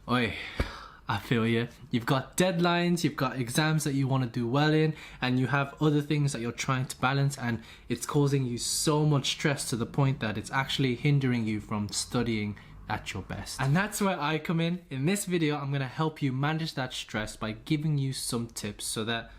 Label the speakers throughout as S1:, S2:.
S1: Oi, I feel you. You've got deadlines, you've got exams that you want to do well in, and you have other things that you're trying to balance, and it's causing you so much stress to the point that it's actually hindering you from studying at your best. And that's where I come in. In this video, I'm going to help you manage that stress by giving you some tips so that,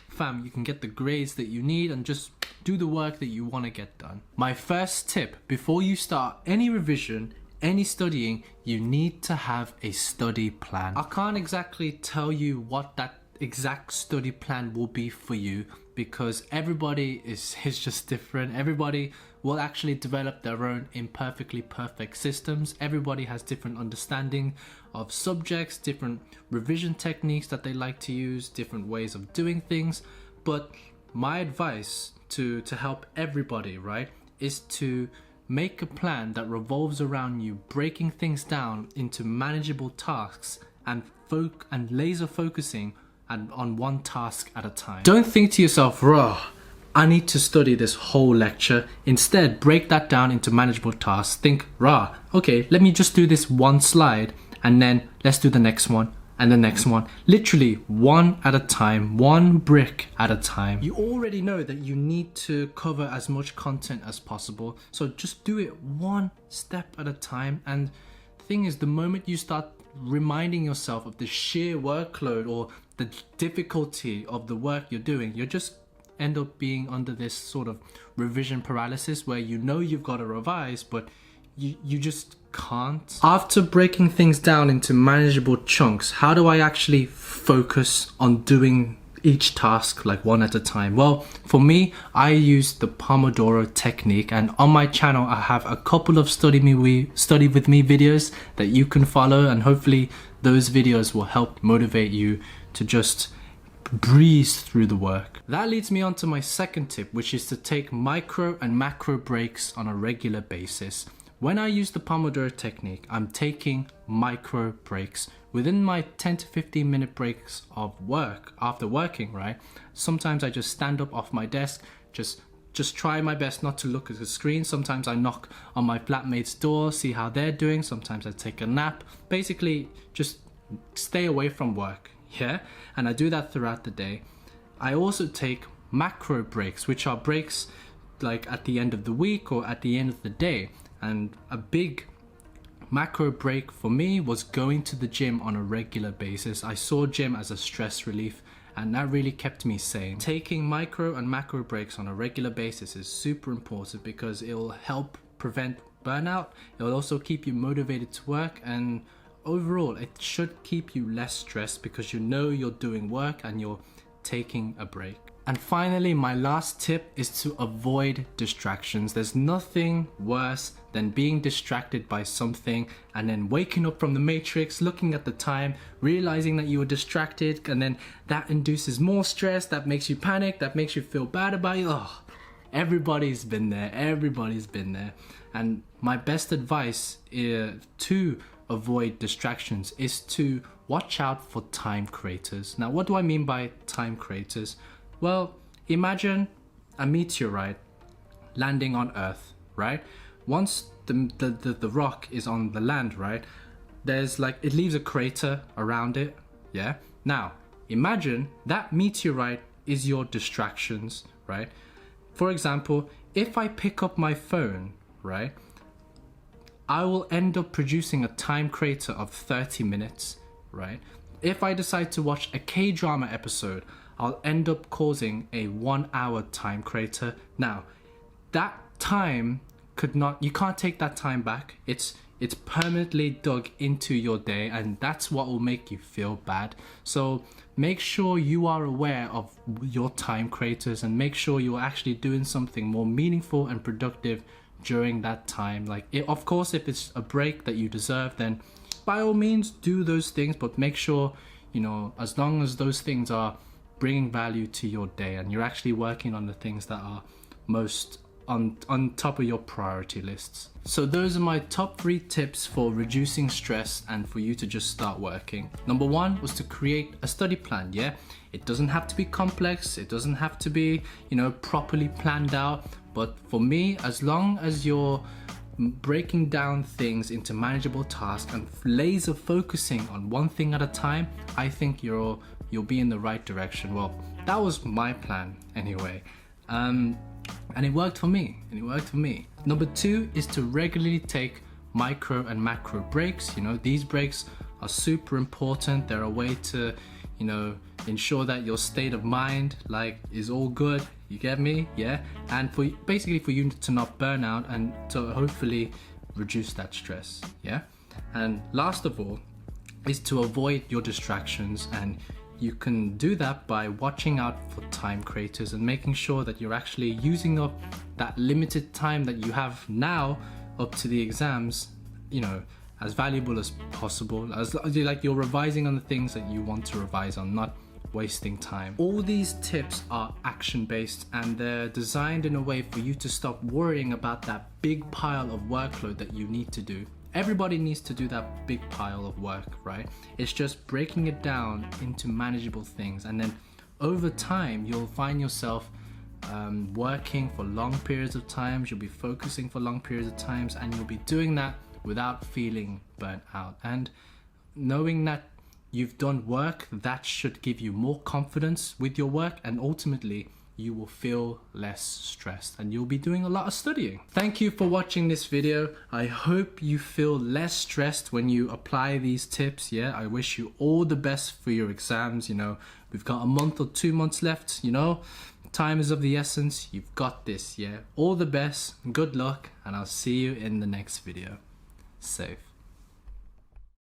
S1: fam, you can get the grades that you need and just do the work that you want to get done. My first tip, before you start any revision, any studying, you need to have a study plan. I can't exactly tell you what that exact study plan will be for you because everybody is just different. Everybody will actually develop their own imperfectly perfect systems. Everybody has different understanding of subjects, different revision techniques that they like to use, different ways of doing things. But my advice to help everybody, right, is to make a plan that revolves around you breaking things down into manageable tasks and laser focusing on one task at a time. Don't think to yourself, "Raw, I need to study this whole lecture." Instead, break that down into manageable tasks. Think, "Raw, okay, let me just do this one slide and then let's do the next one and the next one." Literally one at a time, one brick at a time. You already know that you need to cover as much content as possible, so just do it one step at a time. And the thing is, the moment you start reminding yourself of the sheer workload or the difficulty of the work you're doing, you just end up being under this sort of revision paralysis where you know you've got to revise, but you just can't. After breaking things down into manageable chunks, how do I actually focus on doing each task like one at a time? Well, for me, I use the Pomodoro technique, and on my channel I have a couple of study with me videos that you can follow, and hopefully those videos will help motivate you to just breeze through the work. That leads me on to my second tip, which is to take micro and macro breaks on a regular basis. When I use the Pomodoro technique, I'm taking micro breaks. Within my 10 to 15 minute breaks of work, after working, right? Sometimes I just stand up off my desk, just try my best not to look at the screen. Sometimes I knock on my flatmate's door, see how they're doing. Sometimes I take a nap. Basically, just stay away from work, yeah? And I do that throughout the day. I also take macro breaks, which are breaks like at the end of the week or at the end of the day. And a big macro break for me was going to the gym on a regular basis. I saw gym as a stress relief, and that really kept me sane. Taking micro and macro breaks on a regular basis is super important because it will help prevent burnout. It will also keep you motivated to work, and overall it should keep you less stressed because you know you're doing work and you're taking a break. And finally, my last tip is to avoid distractions. There's nothing worse than being distracted by something and then waking up from the matrix, looking at the time, realizing that you were distracted, and then that induces more stress, that makes you panic, that makes you feel bad about it. Oh, everybody's been there, everybody's been there. And my best advice to avoid distractions is to watch out for time creators. Now, what do I mean by time creators? Well, imagine a meteorite landing on Earth, right? Once the rock is on the land, right, there's like, it leaves a crater around it, yeah? Now, imagine that meteorite is your distractions, right? For example, if I pick up my phone, right, I will end up producing a time crater of 30 minutes, right? If I decide to watch a K-drama episode, I'll end up causing a 1 hour time crater. Now, that time you can't take that time back. It's permanently dug into your day, and that's what will make you feel bad. So make sure you are aware of your time craters and make sure you're actually doing something more meaningful and productive during that time. Like, of course, if it's a break that you deserve, then by all means do those things, but make sure, you know, as long as those things are bringing value to your day and you're actually working on the things that are most on top of your priority lists. So those are my top 3 tips for reducing stress and for you to just start working. Number 1 was to create a study plan, yeah? It doesn't have to be complex, it doesn't have to be, you know, properly planned out, but for me, as long as you're breaking down things into manageable tasks and laser focusing on one thing at a time, I think you'll be in the right direction. Well, that was my plan anyway. And it worked for me. Number 2 is to regularly take micro and macro breaks. These breaks are super important. They're a way to, ensure that your state of mind is all good. You get me? Yeah. And basically for you to not burn out and to hopefully reduce that stress. Yeah. And last of all is to avoid your distractions, and you can do that by watching out for time creators and making sure that you're actually using up that limited time that you have now up to the exams, as valuable as possible, as you're revising on the things that you want to revise on, not wasting time. All these tips are action-based, and they're designed in a way for you to stop worrying about that big pile of workload that you need to do. Everybody needs to do that big pile of work, right? It's just breaking it down into manageable things, and then over time you'll find yourself working for long periods of times. You'll be focusing for long periods of times, and you'll be doing that without feeling burnt out. And knowing that you've done work, that should give you more confidence with your work, and ultimately you will feel less stressed and you'll be doing a lot of studying. Thank you for watching this video. I hope you feel less stressed when you apply these tips. Yeah, I wish you all the best for your exams. We've got a month or 2 months left. Time is of the essence. You've got this. Yeah, all the best, good luck, and I'll see you in the next video. Safe.